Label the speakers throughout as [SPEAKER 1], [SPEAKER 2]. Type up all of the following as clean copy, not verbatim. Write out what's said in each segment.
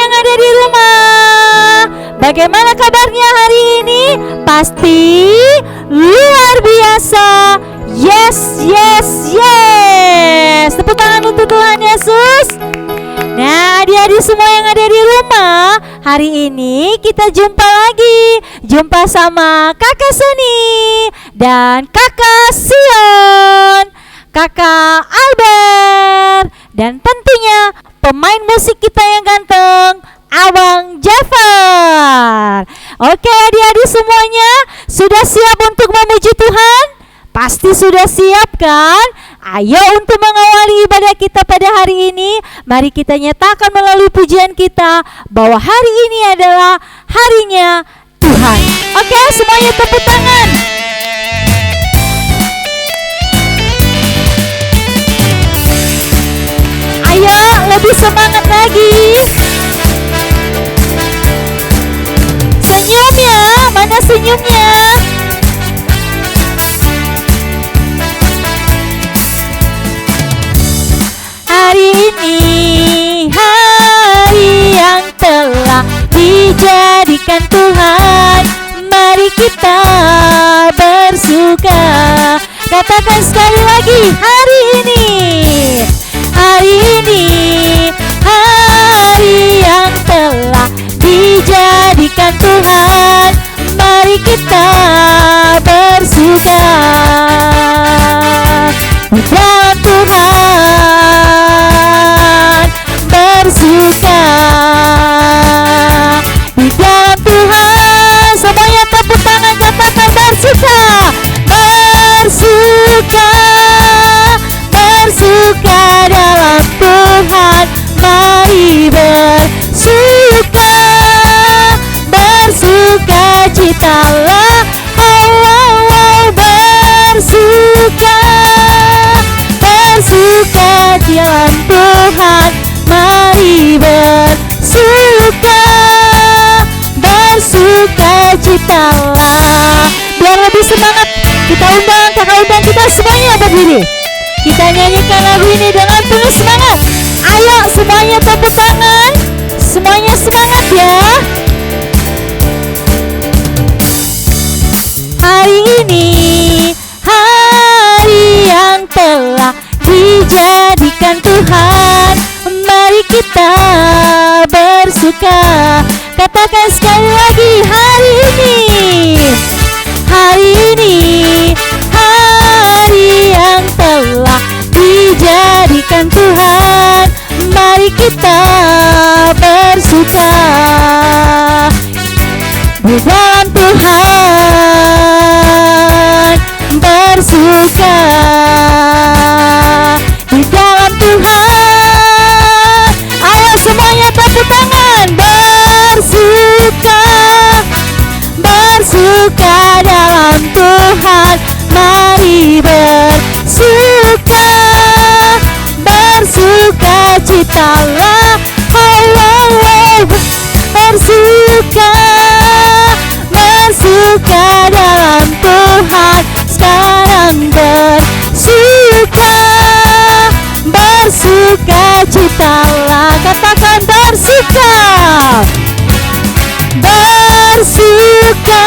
[SPEAKER 1] yang ada di rumah. Bagaimana kabarnya hari ini? Pasti luar biasa. Yes, yes, yes. Tepuk tangan untuk Tuhan Yesus. Nah, adik-adik semua yang ada di rumah, hari ini kita jumpa lagi. Jumpa sama Kakak Seni dan Kakak Sion, Kakak Albert, dan tentunya pemain musik kita yang ganteng, Abang Jafar. Oke, adik-adik semuanya, sudah siap untuk memuji Tuhan? Pasti sudah siap kan? Ayo untuk mengawali ibadah kita pada hari ini, mari kita nyatakan melalui pujian kita bahwa hari ini adalah harinya Tuhan. Oke, semuanya tepuk tangan. Ayo, lebih semangat lagi. Senyumnya, mana senyumnya? Hari ini hari yang telah dijadikan Tuhan, mari kita bersuka. Katakan sekali lagi, hari ini. Hari ini hari yang telah dijadikan Tuhan, mari kita bersuka di dalam Tuhan, bersuka di dalam Tuhan. Semuanya tepuk tangan, katakan bersuka, bersuka, bersuka dalam Tuhan, mari bersuka, bersuka citalah, bersuka, bersuka dalam Tuhan, mari bersuka, bersuka citalah. Biar lebih semangat, kita undang kakak undang kita semuanya berdiri. Kita nyanyikan lagu ini dengan penuh semangat. Ayo semuanya tepuk tangan, semuanya semangat ya. Hari ini hari yang telah dijadikan Tuhan, mari kita bersuka. Katakan sekali lagi, hari ini, hari ini hari yang telah dijadikan Tuhan, mari kita bersuka di dalam Tuhan, bersuka di dalam Tuhan. Ayo semuanya tepuk tangan, bersuka, bersuka dalam Tuhan, mari bersuka, bersuka citalah, bersuka, bersuka dalam Tuhan, sekarang bersuka, bersuka citalah. Katakan bersuka, bersuka,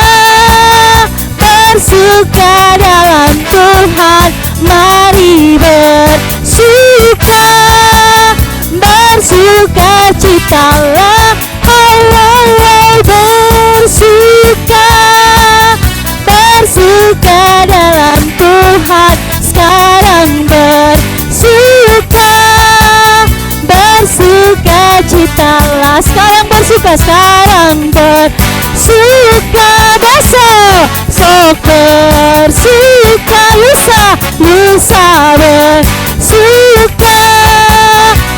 [SPEAKER 1] bersuka dalam Tuhan, mari bersuka, bersuka citalah, bersuka, bersuka dalam Tuhan, sekarang bersuka, bersuka citalah. Sekarang bersuka, sekarang bersuka, besok, sok bersuka, lusa, lusa bersuka,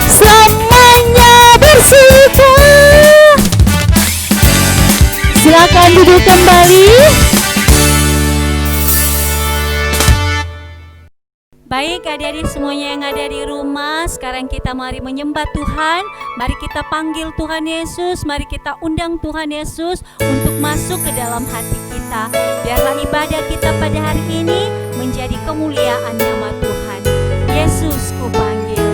[SPEAKER 1] selamanya bersuka. Silakan duduk kembali. Baik adik-adik semuanya yang ada di rumah, sekarang kita mari menyembah Tuhan. Mari kita panggil Tuhan Yesus, mari kita undang Tuhan Yesus untuk masuk ke dalam hati kita. Biarlah ibadah kita pada hari ini menjadi kemuliaan nama Tuhan. Yesus ku panggil.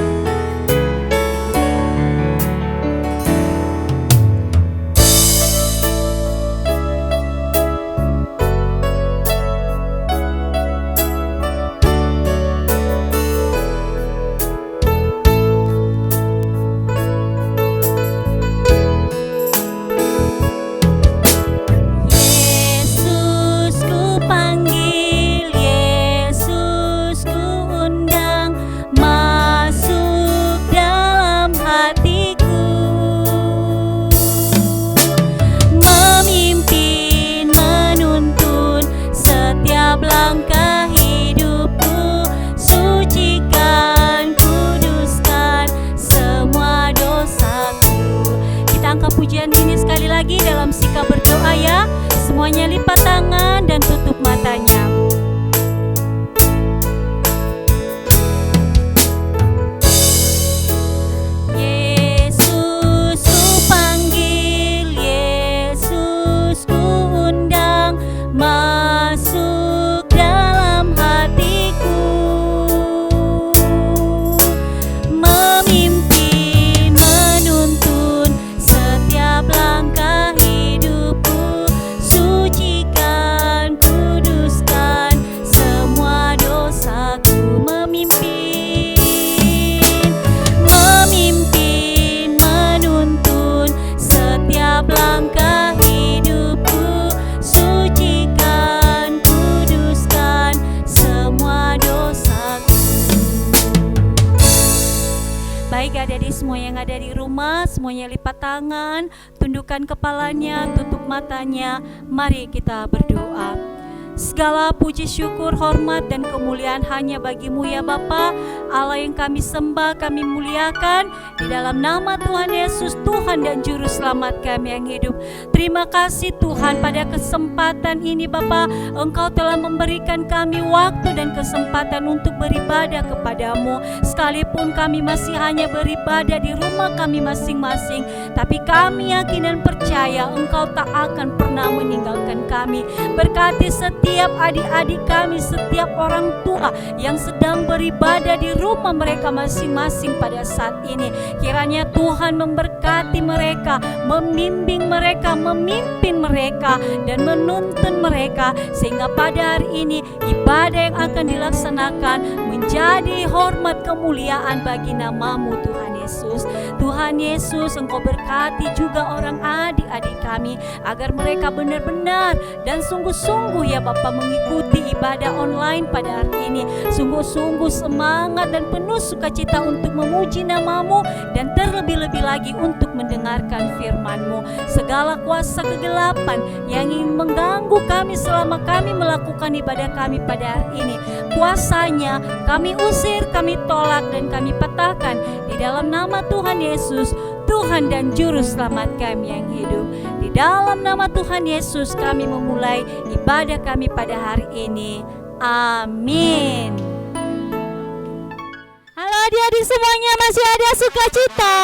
[SPEAKER 1] pujian ini sekali lagi dalam sikap berdoa ya. Semuanya lipat tangan dan tutup matanya. Yesus ku panggil, Yesus ku undang, masuk dalam hatiku, memimpin, menuntun setiap langkah hidupku, sucikan, kuduskan semua dosaku, memimpin, menuntun setiap langkah hidupku, sucikan, kuduskan semua dosaku. Baik adik-adik semua yang ada di rumah, semuanya lipat tangan, tundukkan kepalanya, tutup matanya. Mari kita berdoa. Segala puji syukur, hormat dan kemuliaan hanya bagimu ya Bapa, Allah yang kami sembah, kami muliakan di dalam nama Tuhan Yesus, Tuhan dan Juru Selamat kami yang hidup. Terima kasih Tuhan, pada kesempatan ini Bapa, Engkau telah memberikan kami waktu dan kesempatan untuk beribadah kepadamu. Sekalipun kami masih hanya beribadah di rumah kami masing-masing, tapi kami yakin dan percaya Engkau tak akan pernah meninggalkan kami. Berkati setiap adik-adik kami, setiap orang tua yang sedang beribadah di rumah mereka masing-masing pada saat ini. Kiranya Tuhan memberkati mereka, membimbing mereka, memimpin mereka, dan menuntun mereka, sehingga pada hari ini ibadah yang akan dilaksanakan menjadi hormat kemuliaan bagi namamu Tuhan Yesus. Tuhan Yesus, Engkau berkati juga orang adik-adik kami, agar mereka benar-benar dan sungguh-sungguh ya Bapa mengikuti ibadah online pada hari ini. Sungguh-sungguh semangat dan penuh sukacita untuk memuji namamu, dan terlebih-lebih lagi untuk mendengarkan firman-Mu. Segala kuasa kegelapan yang ingin mengganggu kami selama kami melakukan ibadah kami pada hari ini, kuasanya kami usir, kami tolak, dan kami patahkan di dalam nama Tuhan Yesus, Tuhan dan Juru Selamat kami yang hidup. Di dalam nama Tuhan Yesus kami memulai ibadah kami pada hari ini. Amin. Halo adik-adik semuanya, masih ada sukacita?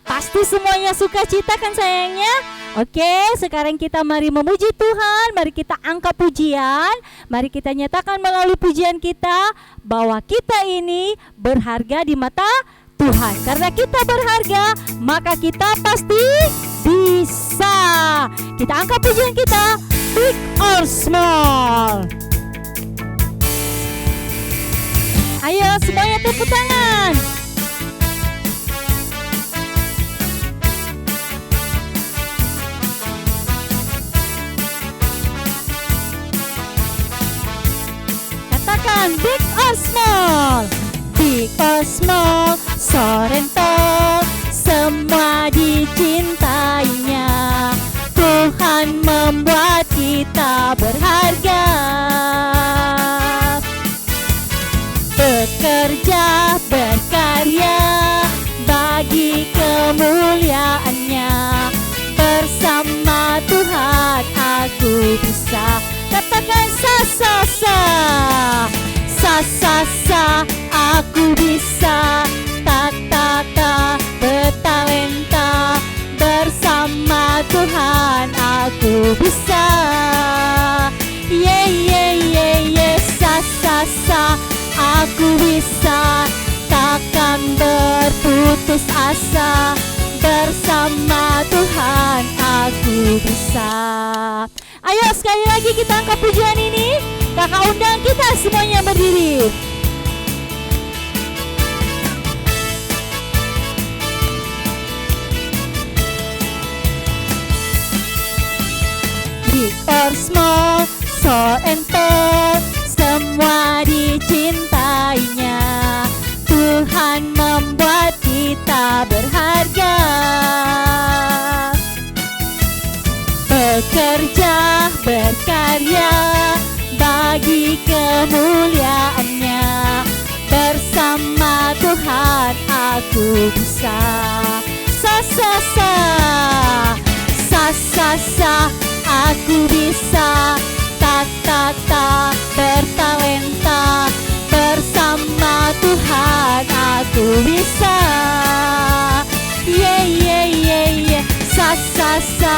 [SPEAKER 1] Pasti semuanya sukacita kan sayangnya? Oke, sekarang kita mari memuji Tuhan. Mari kita angkat pujian. Mari kita nyatakan melalui pujian kita bahwa kita ini berharga di mata Tuhan. Karena kita berharga, maka kita pasti bisa. Kita angkat pujian kita, big or small. Ayo semuanya tepuk tangan. Katakan big or small. Big or small, Sorrento, semua dicintainya. Tuhan membuat kita berharga. Bekerja, berkarya bagi kemuliaan-Nya. Bersama Tuhan aku bisa. Katakan sa-sa-sa. Sa-sa-sa, aku bisa. Ta-ta-ta, bertalenta. Bersama Tuhan aku bisa. Ye, sa-sa-sa, aku bisa. Takkan berputus asa. Bersama Tuhan aku bisa. Ayo sekali lagi kita angkat pujian ini. Kakak undang kita semuanya berdiri. Big or small, short and tall, semua dicintainya. Tuhan membuat kita berharga. Bekerja, berkarya bagi kemuliaan-Nya. Bersama Tuhan aku bisa. Sa-sa-sa. bisa. Sa sa sa,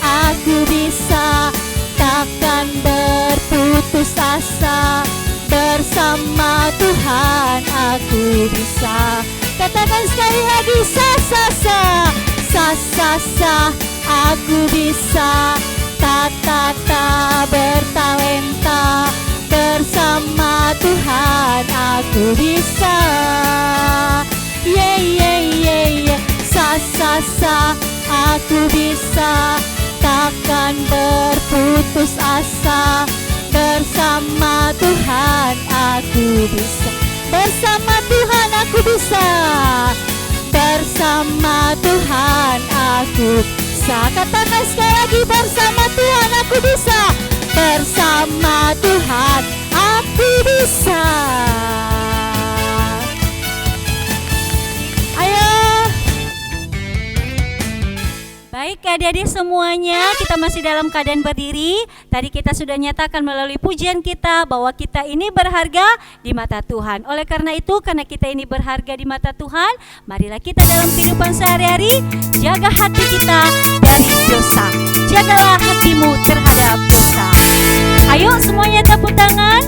[SPEAKER 1] aku bisa. Takkan berputus asa, bersama Tuhan aku bisa. Katakan sekali lagi, sa sa sa. Sa sa sa, aku bisa. Ta bertalenta, bersama Tuhan aku bisa. Sa sa sa, aku bisa. Takkan berputus asa, bersama Tuhan aku bisa. Bersama Tuhan aku bisa. Bersama Tuhan aku bisa. Katakan sekali lagi, bersama Tuhan aku bisa. Bersama Tuhan aku bisa. Ayo. Baik adik-adik semuanya, kita masih dalam keadaan berdiri. Tadi kita sudah nyatakan melalui pujian kita bahwa kita ini berharga di mata Tuhan. Oleh karena itu, karena kita ini berharga di mata Tuhan, marilah kita dalam kehidupan sehari-hari jaga hati kita dari dosa. Jagalah hatimu terhadap dosa. Ayo semuanya tepuk tangan.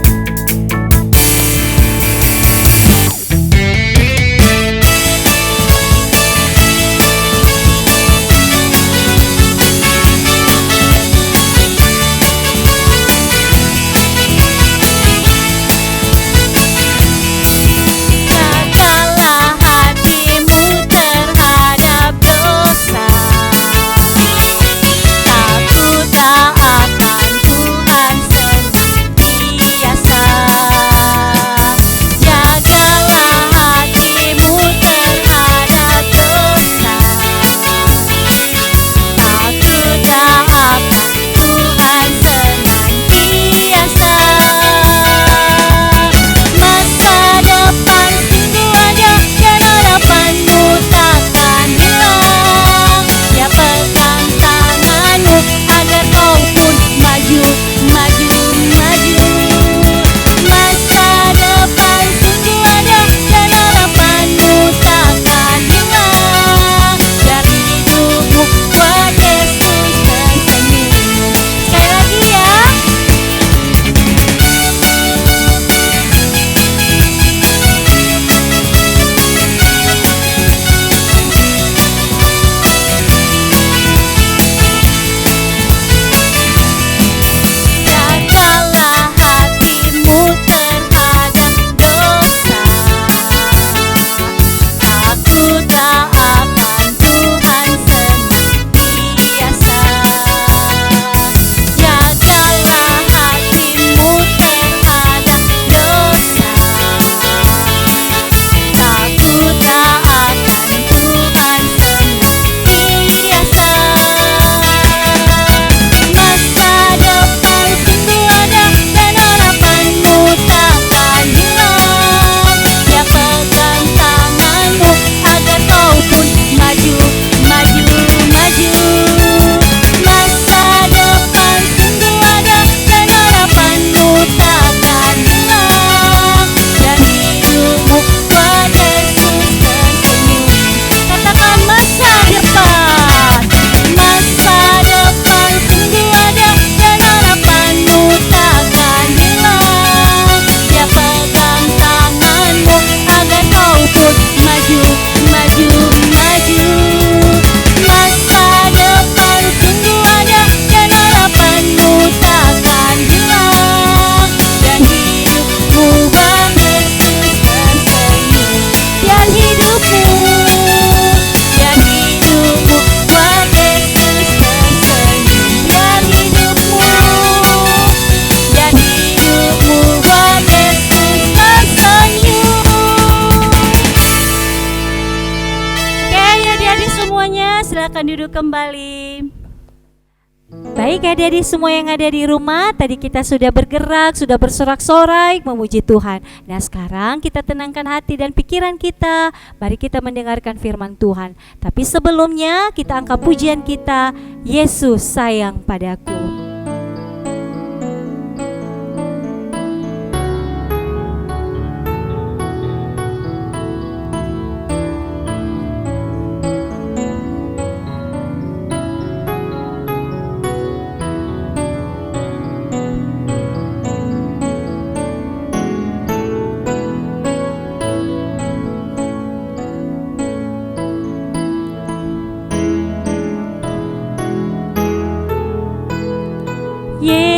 [SPEAKER 1] silakan duduk kembali. Baik adik-adik semua yang ada di rumah, tadi kita sudah bergerak, sudah bersorak-sorai memuji Tuhan. Nah sekarang kita tenangkan hati dan pikiran kita, mari kita mendengarkan firman Tuhan. Tapi sebelumnya kita angkat pujian kita, Yesus sayang padaku.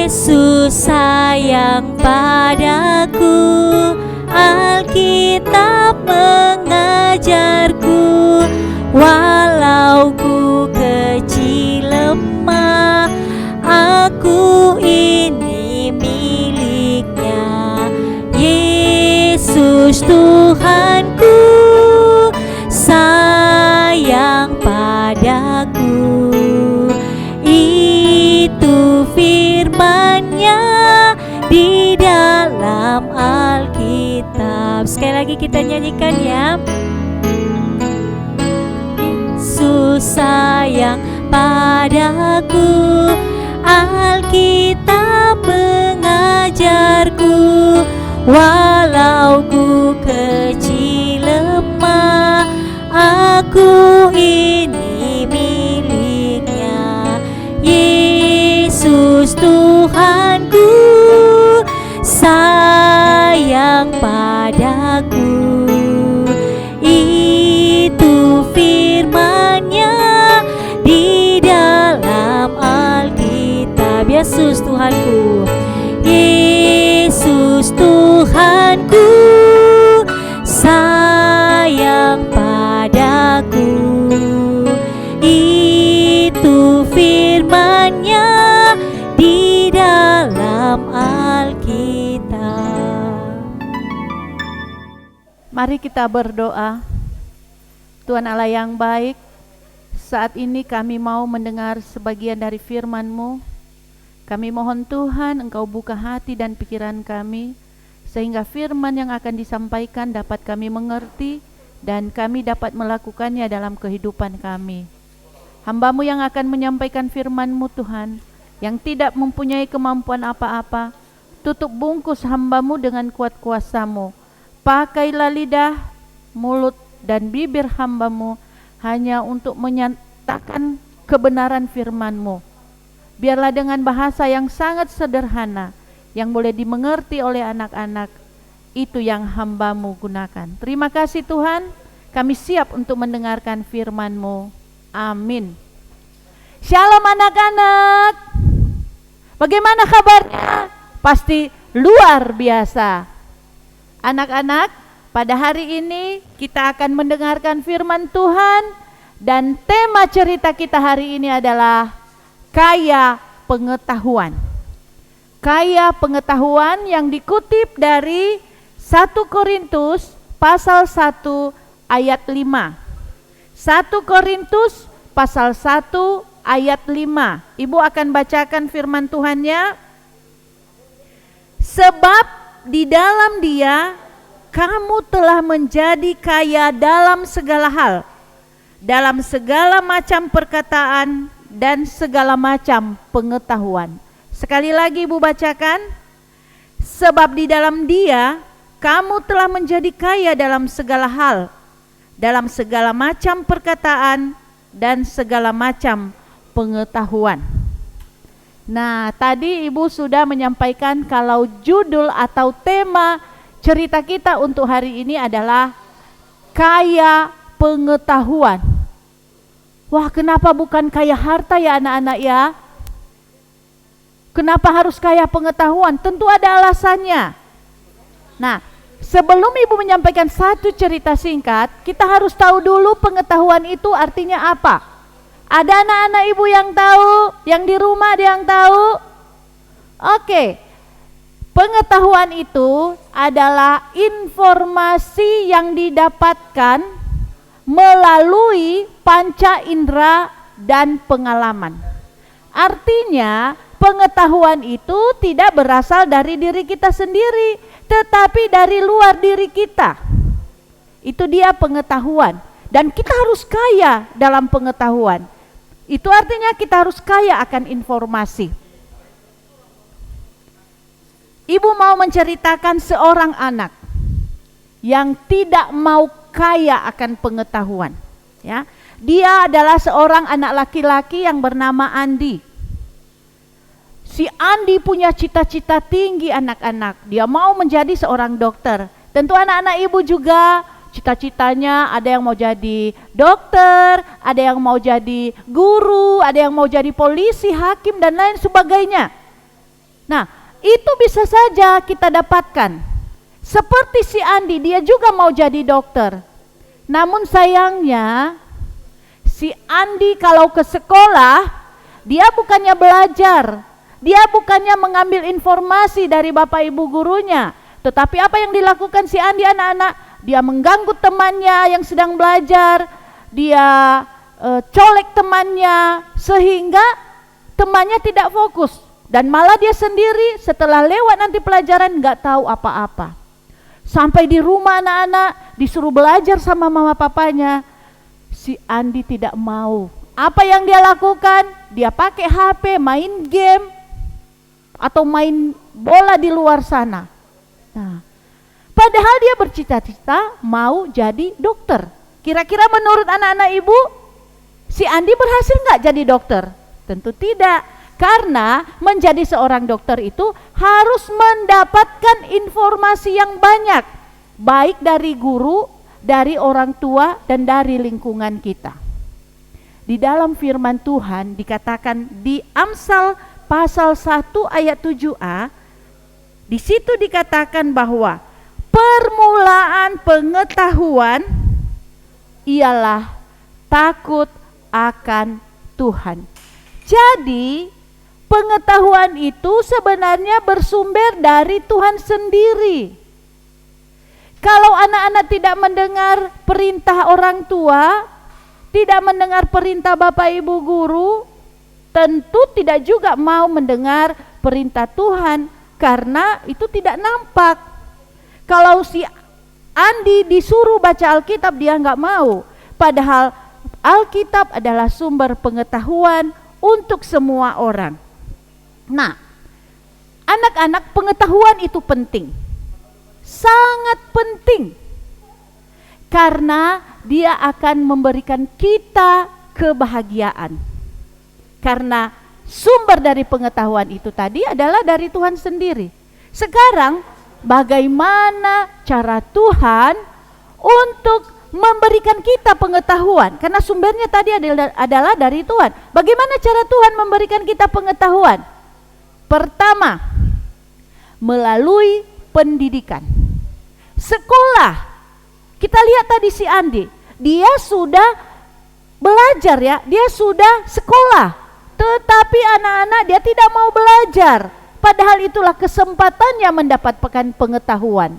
[SPEAKER 1] Yesus sayang padaku, Alkitab mengajarku, walau ku kecil lemah, aku ini miliknya. Yesus Tuhanku sayang padaku, itu firman-Nya di dalam Alkitab. Sekali lagi kita nyanyikan ya. Yesus sayang padaku, Alkitab mengajarku, walau ku kecil lemah, aku ini miliknya. Yesus Tuhanku sayang padaku, itu firman-Nya di dalam Alkitab. Yesus Tuhanku, Yesus Tuhanku sayang padaku, itu firman-Nya di dalam Alkitab.
[SPEAKER 2] Mari kita berdoa. Tuhan Allah yang baik, saat ini kami mau mendengar sebagian dari firman-Mu. Kami mohon Tuhan Engkau buka hati dan pikiran kami, sehingga firman yang akan disampaikan dapat kami mengerti dan kami dapat melakukannya dalam kehidupan kami. Hamba-Mu yang akan menyampaikan firman-Mu Tuhan, yang tidak mempunyai kemampuan apa-apa, tutup bungkus hamba-Mu dengan kuat kuasa-Mu. Pakailah lidah, mulut, dan bibir hamba-Mu hanya untuk menyatakan kebenaran firman-Mu. Biarlah dengan bahasa yang sangat sederhana, yang boleh dimengerti oleh anak-anak, itu yang hamba-Mu gunakan. Terima kasih Tuhan, kami siap untuk mendengarkan firman-Mu. Amin. Shalom anak-anak. Bagaimana kabarnya? Pasti luar biasa. Anak-anak, pada hari ini kita akan mendengarkan firman Tuhan, dan tema cerita kita hari ini adalah kaya pengetahuan. Kaya pengetahuan yang dikutip dari 1 Korintus pasal 1 ayat 5. 1 Korintus pasal 1 ayat 5. Ibu akan bacakan firman Tuhannya. Sebab di dalam Dia kamu telah menjadi kaya dalam segala hal, dalam segala macam perkataan dan segala macam pengetahuan. Sekali lagi Ibu bacakan. Sebab di dalam Dia kamu telah menjadi kaya dalam segala hal, dalam segala macam perkataan dan segala macam pengetahuan. Nah, tadi Ibu sudah menyampaikan kalau judul atau tema cerita kita untuk hari ini adalah kaya pengetahuan. Wah, kenapa bukan kaya harta ya anak-anak ya? Kenapa harus kaya pengetahuan? Tentu ada alasannya. Nah, sebelum Ibu menyampaikan satu cerita singkat, kita harus tahu dulu pengetahuan itu artinya apa. Ada anak-anak Ibu yang tahu? Yang di rumah ada yang tahu? Oke. Pengetahuan itu adalah informasi yang didapatkan melalui panca indera dan pengalaman. Artinya, pengetahuan itu tidak berasal dari diri kita sendiri, tetapi dari luar diri kita. Itu dia pengetahuan. Dan kita harus kaya dalam pengetahuan. Itu artinya kita harus kaya akan informasi. Ibu mau menceritakan seorang anak yang tidak mau kaya akan pengetahuan. Ya, dia adalah seorang anak laki-laki yang bernama Andi. Si Andi punya cita-cita tinggi anak-anak. Dia mau menjadi seorang dokter. Tentu anak-anak Ibu juga cita-citanya ada yang mau jadi dokter, ada yang mau jadi guru, ada yang mau jadi polisi, hakim, dan lain sebagainya. Nah, itu bisa saja kita dapatkan. Seperti si Andi, dia juga mau jadi dokter. Namun sayangnya, si Andi kalau ke sekolah, dia bukannya belajar, dia bukannya mengambil informasi dari bapak ibu gurunya. Tetapi apa yang dilakukan si Andi anak-anak? Dia mengganggu temannya yang sedang belajar, dia colek temannya, sehingga temannya tidak fokus. Dan malah dia sendiri setelah lewat nanti pelajaran nggak tahu apa-apa. Sampai di rumah anak-anak disuruh belajar sama mama papanya, si Andi tidak mau. Apa yang dia lakukan? Dia pakai HP, main game, atau main bola di luar sana. Nah, padahal dia bercita-cita mau jadi dokter. Kira-kira menurut anak-anak ibu, si Andi berhasil nggak jadi dokter? Tentu tidak. Karena menjadi seorang dokter itu harus mendapatkan informasi yang banyak, baik dari guru, dari orang tua, dan dari lingkungan kita. Di dalam firman Tuhan dikatakan di Amsal pasal 1 ayat 7a, di situ dikatakan bahwa permulaan pengetahuan ialah takut akan Tuhan. Jadi pengetahuan itu sebenarnya bersumber dari Tuhan sendiri. Kalau anak-anak tidak mendengar perintah orang tua, tidak mendengar perintah bapak ibu guru, tentu tidak juga mau mendengar perintah Tuhan, karena itu tidak nampak. Kalau si Andi disuruh baca Alkitab, dia nggak mau. Padahal Alkitab adalah sumber pengetahuan untuk semua orang. Nah, anak-anak, pengetahuan itu penting, sangat penting, karena dia akan memberikan kita kebahagiaan. Karena sumber dari pengetahuan itu tadi adalah dari Tuhan sendiri. Sekarang, bagaimana cara Tuhan untuk memberikan kita pengetahuan? Karena sumbernya tadi adalah dari Tuhan. Bagaimana cara Tuhan memberikan kita pengetahuan? Pertama, melalui pendidikan. Sekolah. Kita lihat tadi si Andi, dia sudah belajar ya, dia sudah sekolah. Tetapi anak-anak dia tidak mau belajar. Padahal itulah kesempatannya mendapatkan pengetahuan.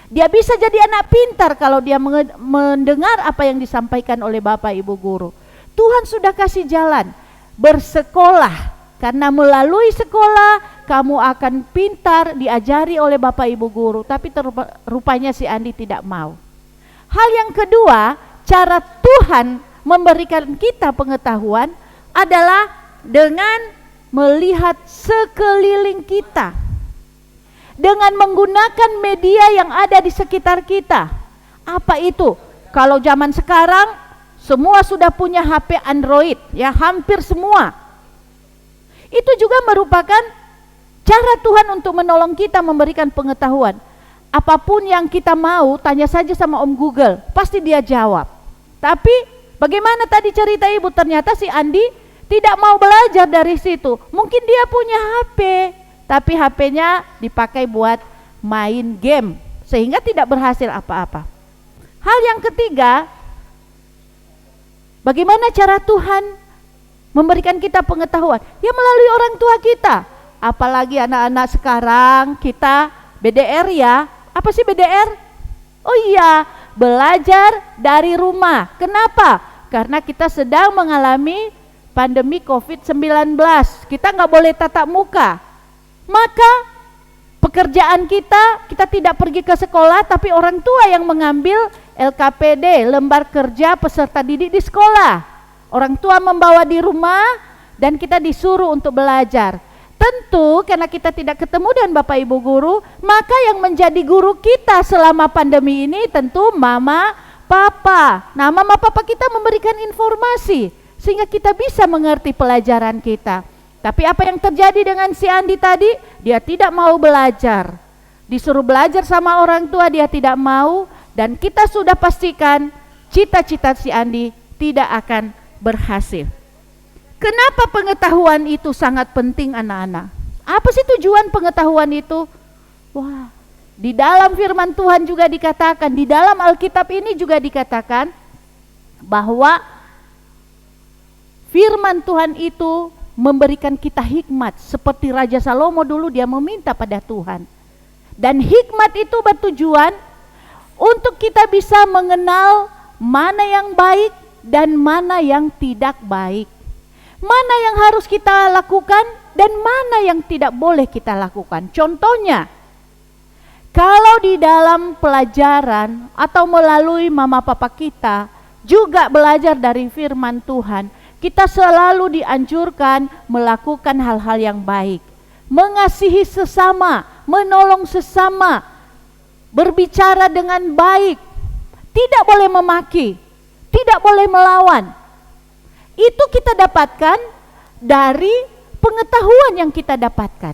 [SPEAKER 2] Dia bisa jadi anak pintar kalau dia mendengar apa yang disampaikan oleh bapak ibu guru. Tuhan sudah kasih jalan, bersekolah. Karena melalui sekolah kamu akan pintar, diajari oleh bapak ibu guru. Tapi rupanya si Andi tidak mau. Hal yang kedua, cara Tuhan memberikan kita pengetahuan adalah dengan melihat sekeliling kita, dengan menggunakan media yang ada di sekitar kita. Apa itu? Kalau zaman sekarang semua sudah punya HP Android, ya hampir semua. Itu juga merupakan cara Tuhan untuk menolong kita memberikan pengetahuan. Apapun yang kita mau, tanya saja sama Om Google, pasti dia jawab. Tapi bagaimana tadi cerita ibu, ternyata si Andi tidak mau belajar dari situ. Mungkin dia punya HP, tapi HP-nya dipakai buat main game, sehingga tidak berhasil apa-apa. Hal yang ketiga, bagaimana cara Tuhan memberikan kita pengetahuan? Ya melalui orang tua kita. Apalagi anak-anak sekarang, kita BDR ya. Apa sih BDR? Oh iya, belajar dari rumah. Kenapa? Karena kita sedang mengalami pandemi COVID-19. Kita nggak boleh tatap muka. Maka pekerjaan kita tidak pergi ke sekolah, tapi orang tua yang mengambil LKPD, lembar kerja peserta didik di sekolah. Orang tua membawa di rumah dan kita disuruh untuk belajar. Tentu karena kita tidak ketemu dengan Bapak Ibu guru, maka yang menjadi guru kita selama pandemi ini tentu mama, papa. Nah, mama papa kita memberikan informasi sehingga kita bisa mengerti pelajaran kita. Tapi apa yang terjadi dengan si Andi tadi? Dia tidak mau belajar. Disuruh belajar sama orang tua, dia tidak mau, dan kita sudah pastikan cita-cita si Andi tidak akan berhasil. Kenapa pengetahuan itu sangat penting anak-anak? Apa sih tujuan pengetahuan itu? Wah, di dalam firman Tuhan juga dikatakan, di dalam Alkitab ini juga dikatakan bahwa firman Tuhan itu memberikan kita hikmat. Seperti Raja Salomo dulu, dia meminta pada Tuhan. Dan hikmat itu bertujuan untuk kita bisa mengenal mana yang baik dan mana yang tidak baik. Mana yang harus kita lakukan dan mana yang tidak boleh kita lakukan. Contohnya, kalau di dalam pelajaran atau melalui mama papa kita juga belajar dari firman Tuhan, kita selalu dianjurkan melakukan hal-hal yang baik, mengasihi sesama, menolong sesama, berbicara dengan baik, tidak boleh memaki, tidak boleh melawan. Itu kita dapatkan dari pengetahuan yang kita dapatkan.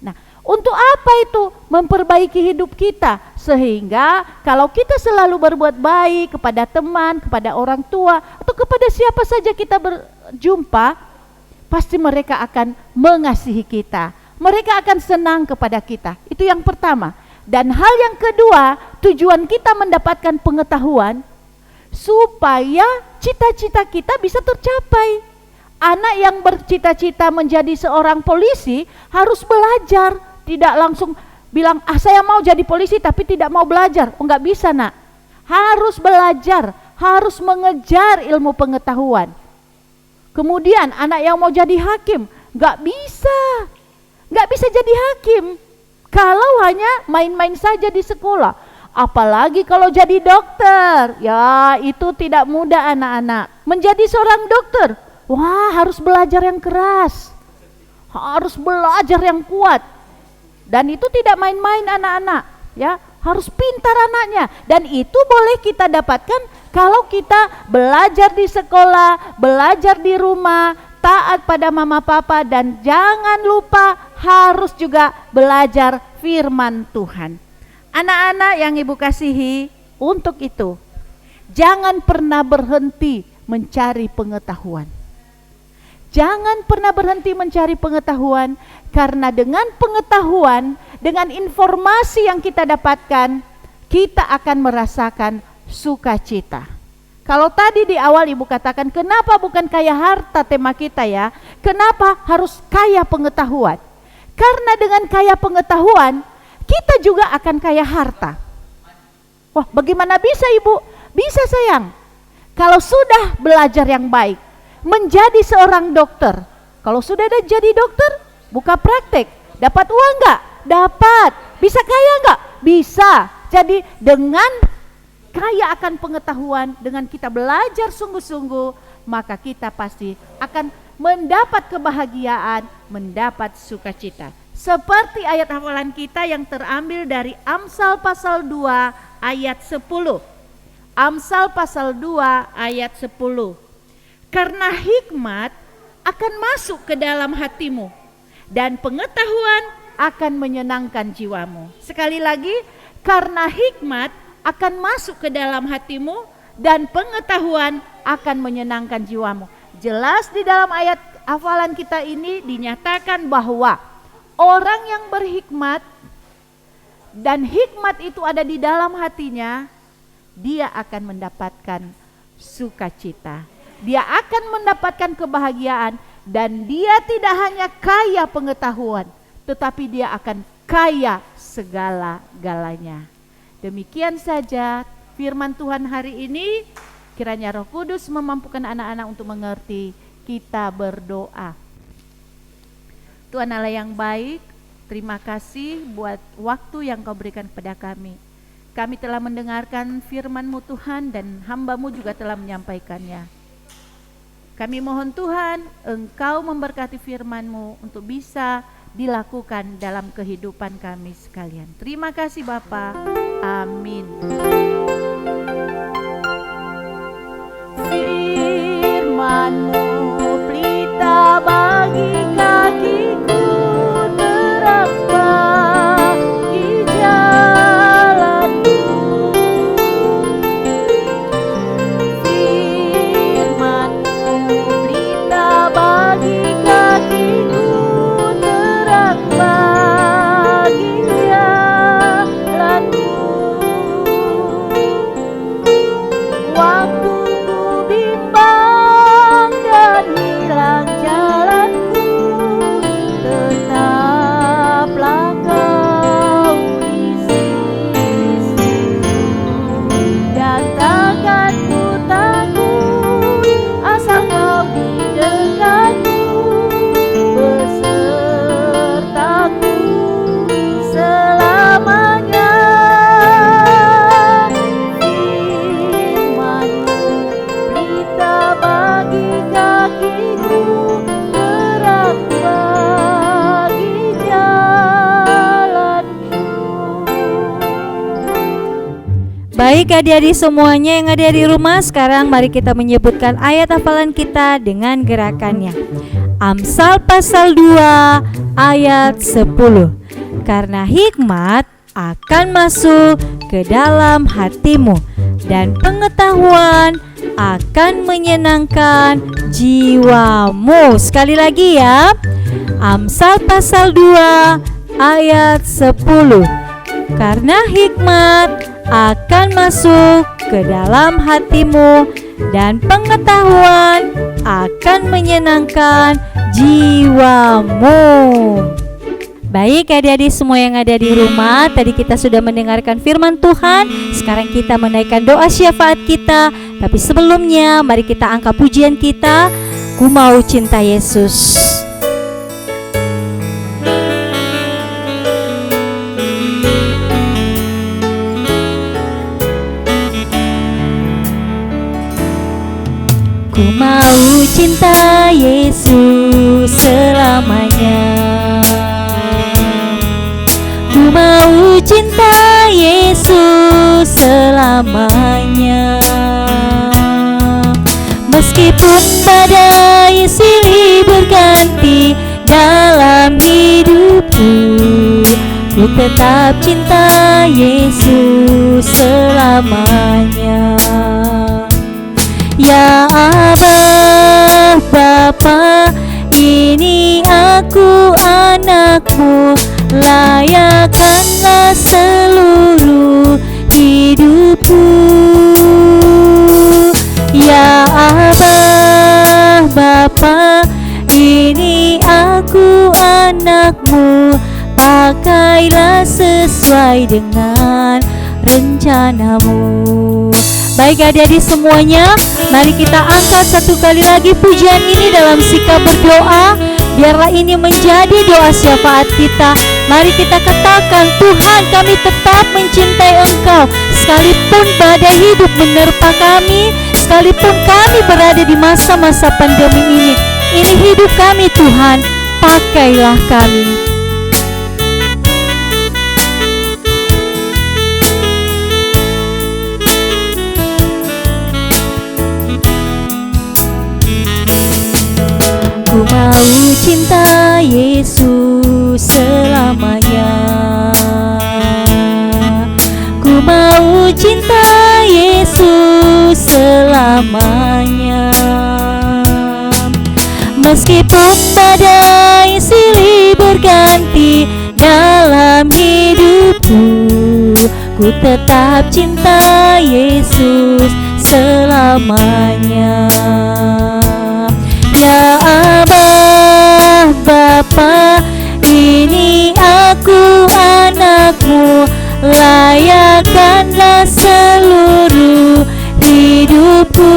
[SPEAKER 2] Nah, untuk apa itu? Memperbaiki hidup kita, sehingga kalau kita selalu berbuat baik kepada teman, kepada orang tua, atau kepada siapa saja kita berjumpa, pasti mereka akan mengasihi kita, mereka akan senang kepada kita. Itu yang pertama. Dan hal yang kedua, tujuan kita mendapatkan pengetahuan supaya cita-cita kita bisa tercapai. Anak yang bercita-cita menjadi seorang polisi harus belajar, tidak langsung bilang, saya mau jadi polisi tapi tidak mau belajar. Oh, enggak bisa, nak. Harus belajar, harus mengejar ilmu pengetahuan. Kemudian anak yang mau jadi hakim, enggak bisa jadi hakim kalau hanya main-main saja di sekolah. Apalagi kalau jadi dokter, ya itu tidak mudah anak-anak. Menjadi seorang dokter, wah harus belajar yang keras, harus belajar yang kuat. Dan itu tidak main-main anak-anak, ya harus pintar anaknya. Dan itu boleh kita dapatkan kalau kita belajar di sekolah, belajar di rumah, taat pada mama papa, dan jangan lupa harus juga belajar firman Tuhan. Anak-anak yang ibu kasihi, untuk itu jangan pernah berhenti mencari pengetahuan. Jangan pernah berhenti mencari pengetahuan, karena dengan pengetahuan, dengan informasi yang kita dapatkan, kita akan merasakan sukacita. Kalau tadi di awal ibu katakan, kenapa bukan kaya harta tema kita ya? Kenapa harus kaya pengetahuan? Karena dengan kaya pengetahuan, kita juga akan kaya harta. Wah, bagaimana bisa ibu? Bisa sayang. Kalau sudah belajar yang baik, menjadi seorang dokter. Kalau sudah ada jadi dokter, buka praktek, dapat uang enggak? Dapat. Bisa kaya enggak? Bisa. Jadi dengan kaya akan pengetahuan, dengan kita belajar sungguh-sungguh, maka kita pasti akan mendapat kebahagiaan, mendapat sukacita. Seperti ayat hafalan kita yang terambil dari Amsal pasal 2 ayat 10. Amsal pasal 2 ayat 10. Karena hikmat akan masuk ke dalam hatimu, dan pengetahuan akan menyenangkan jiwamu. Sekali lagi, karena hikmat akan masuk ke dalam hatimu, dan pengetahuan akan menyenangkan jiwamu. Jelas di dalam ayat hafalan kita ini dinyatakan bahwa orang yang berhikmat dan hikmat itu ada di dalam hatinya, dia akan mendapatkan sukacita. Dia akan mendapatkan kebahagiaan, dan dia tidak hanya kaya pengetahuan, tetapi dia akan kaya segala-galanya. Demikian saja firman Tuhan hari ini. Kiranya Roh Kudus memampukan anak-anak untuk mengerti. Kita berdoa. Tuhan Allah yang baik, terima kasih buat waktu yang Kau berikan kepada kami. Kami telah mendengarkan firman-Mu Tuhan, dan hamba-Mu juga telah menyampaikannya. Kami mohon Tuhan, Engkau memberkati firman-Mu untuk bisa dilakukan dalam kehidupan kami sekalian. Terima kasih Bapa. Amin. Firman-Mu pelita bagi kakiku, terang bagi jalanku. Firman-Mu pelita bagi kakiku, terang
[SPEAKER 1] Baik adik-adik semuanya yang ada di rumah, sekarang mari kita menyebutkan ayat hafalan kita dengan gerakannya. Amsal pasal 2 ayat 10. Karena hikmat akan masuk ke dalam hatimu dan pengetahuan akan menyenangkan jiwamu. Sekali lagi ya. Amsal pasal 2 ayat 10. Karena hikmat akan masuk ke dalam hatimu dan pengetahuan akan menyenangkan jiwamu. Baik adik-adik semua yang ada di rumah, tadi kita sudah mendengarkan firman Tuhan. Sekarang kita menaikkan doa syafaat kita. Tapi sebelumnya mari kita angkat pujian kita, Ku Mau Cinta Yesus. Ku mau cinta Yesus selamanya. Ku mau cinta Yesus selamanya. Meskipun badai silih berganti dalam hidupku, ku tetap cinta Yesus selamanya. Ya Abah, Bapa, ini aku anakmu, layakkanlah seluruh hidupku. Ya Abah, Bapa, ini aku anakmu, pakailah sesuai dengan rencanamu. Baik adik-adik semuanya, mari kita angkat satu kali lagi pujian ini dalam sikap berdoa. Biarlah ini menjadi doa syafaat kita. Mari kita katakan, Tuhan, kami tetap mencintai Engkau. Sekalipun badai hidup menerpa kami, sekalipun kami berada di masa-masa pandemi ini hidup kami Tuhan, pakailah kami. Ku mau cinta Yesus selamanya. Ku mau cinta Yesus selamanya. Meskipun badai silih berganti dalam hidupku, ku tetap cinta Yesus selamanya. Ya Abah, Bapa, ini aku anakmu, layakkanlah seluruh hidupku.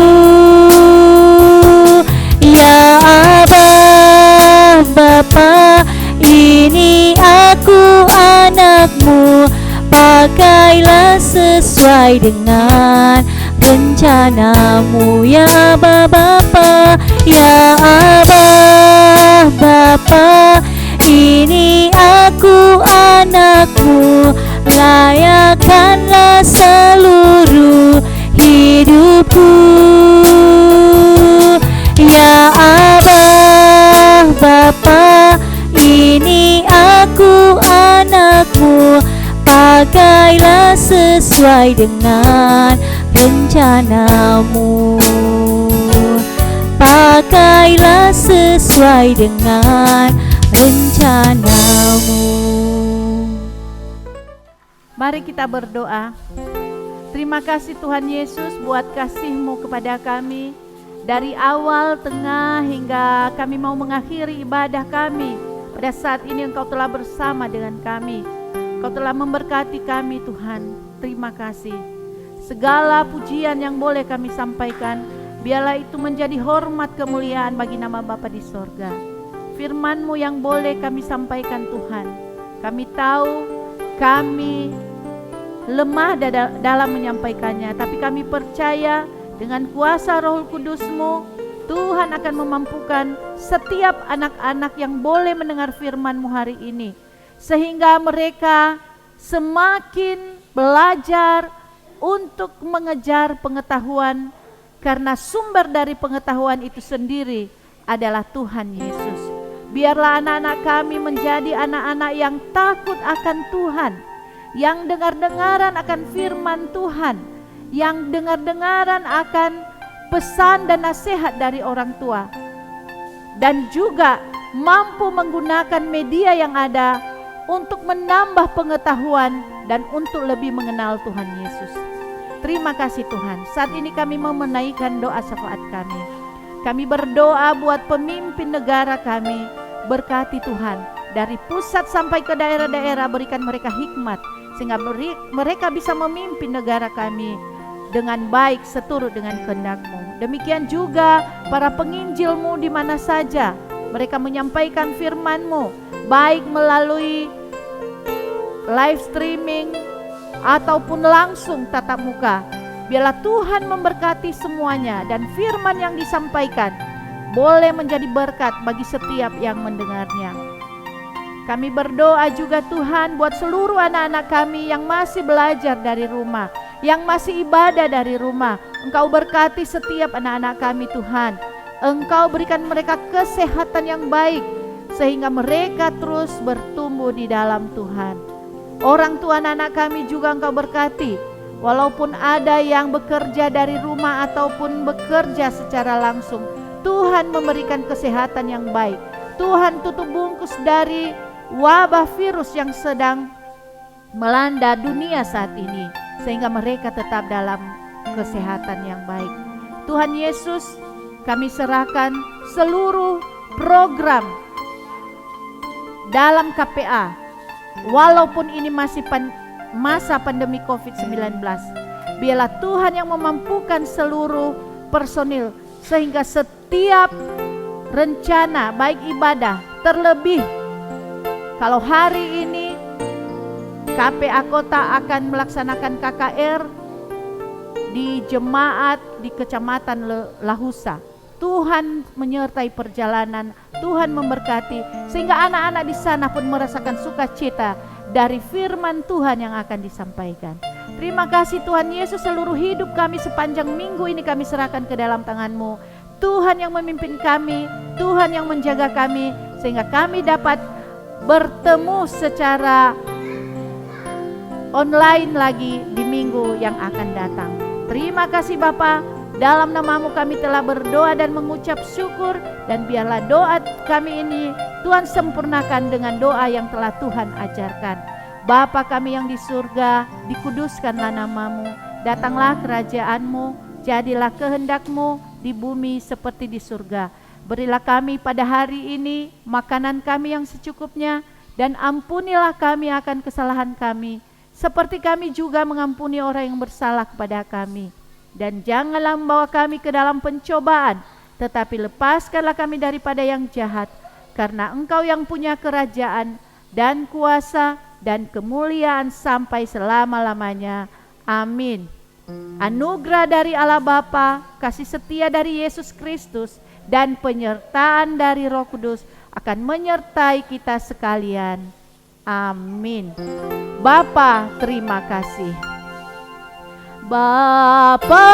[SPEAKER 1] Ya Abah, Bapa, ini aku anakmu, pakailah sesuai dengan rencanamu. Ya Abah, Bapa, ya Abah, Bapa, ini aku anakmu, layakkanlah seluruh hidupku. Ya Abah, Bapa, ini aku anakmu, pakailah sesuai dengan rencanamu. Pakailah sesuai dengan rencanamu.
[SPEAKER 2] Mari kita berdoa. Terima kasih Tuhan Yesus buat kasih-Mu kepada kami. Dari awal, tengah, hingga kami mau mengakhiri ibadah kami. Pada saat ini Engkau telah bersama dengan kami. Engkau telah memberkati kami Tuhan. Terima kasih. Segala pujian yang boleh kami sampaikan, biarlah itu menjadi hormat kemuliaan bagi nama Bapa di sorga. Firman-Mu yang boleh kami sampaikan Tuhan. Kami tahu kami lemah dalam menyampaikannya, tapi kami percaya dengan kuasa Roh Kudus-Mu, Tuhan akan memampukan setiap anak-anak yang boleh mendengar firman-Mu hari ini, sehingga mereka semakin belajar untuk mengejar pengetahuan, karena sumber dari pengetahuan itu sendiri adalah Tuhan Yesus. Biarlah anak-anak kami menjadi anak-anak yang takut akan Tuhan, yang dengar-dengaran akan firman Tuhan, yang dengar-dengaran akan pesan dan nasihat dari orang tua, dan juga mampu menggunakan media yang ada untuk menambah pengetahuan dan untuk lebih mengenal Tuhan Yesus. Terima kasih Tuhan. Saat ini kami mau menaikkan doa syafaat kami. Kami berdoa buat pemimpin negara kami. Berkati Tuhan, dari pusat sampai ke daerah-daerah, berikan mereka hikmat sehingga mereka bisa memimpin negara kami dengan baik seturut dengan kehendak-Mu. Demikian juga para penginjil-Mu di mana saja mereka menyampaikan firman-Mu, baik melalui live streaming ataupun langsung tatap muka. Biarlah Tuhan memberkati semuanya dan firman yang disampaikan boleh menjadi berkat bagi setiap yang mendengarnya. Kami berdoa juga Tuhan buat seluruh anak-anak kami yang masih belajar dari rumah, yang masih ibadah dari rumah. Engkau berkati setiap anak-anak kami Tuhan. Engkau berikan mereka kesehatan yang baik sehingga mereka terus bertumbuh di dalam Tuhan. Orang tua anak-anak kami juga Engkau berkati. Walaupun ada yang bekerja dari rumah ataupun bekerja secara langsung, Tuhan memberikan kesehatan yang baik. Tuhan tutup bungkus dari wabah virus yang sedang melanda dunia saat ini, sehingga mereka tetap dalam kesehatan yang baik. Tuhan Yesus, kami serahkan seluruh program dalam KPA, walaupun ini masih masa pandemi COVID-19. Biarlah Tuhan yang memampukan seluruh personil, sehingga setiap rencana baik ibadah, terlebih kalau hari ini KPA Kota akan melaksanakan KKR di jemaat di Kecamatan Lahusa. Tuhan menyertai perjalanan, Tuhan memberkati sehingga anak-anak di sana pun merasakan sukacita dari firman Tuhan yang akan disampaikan. Terima kasih Tuhan Yesus, seluruh hidup kami sepanjang minggu ini kami serahkan ke dalam tangan-Mu. Tuhan yang memimpin kami, Tuhan yang menjaga kami sehingga kami dapat bertemu secara online lagi di minggu yang akan datang. Terima kasih Bapa, dalam nama-Mu kami telah berdoa dan mengucap syukur, dan biarlah doa kami ini Tuhan sempurnakan dengan doa yang telah Tuhan ajarkan. Bapa kami yang di surga, dikuduskanlah nama-Mu, datanglah kerajaan-Mu, jadilah kehendak-Mu di bumi seperti di surga. Berilah kami pada hari ini makanan kami yang secukupnya, dan ampunilah kami akan kesalahan kami, seperti kami juga mengampuni orang yang bersalah kepada kami. Dan janganlah membawa kami ke dalam pencobaan, tetapi lepaskanlah kami daripada yang jahat, karena Engkau yang punya kerajaan dan kuasa dan kemuliaan sampai selama-lamanya. Amin. Anugerah dari Allah Bapa, kasih setia dari Yesus Kristus, dan penyertaan dari Roh Kudus akan menyertai kita sekalian. Amin. Bapa, terima kasih. Bapa,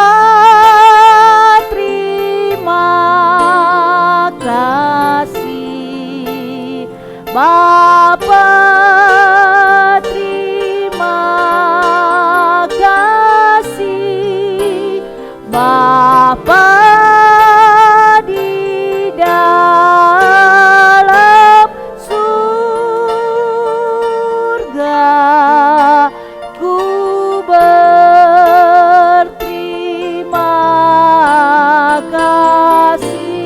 [SPEAKER 2] terima kasih. Bapa, terima kasih. Bapa di dalam surga, ku berterima kasih.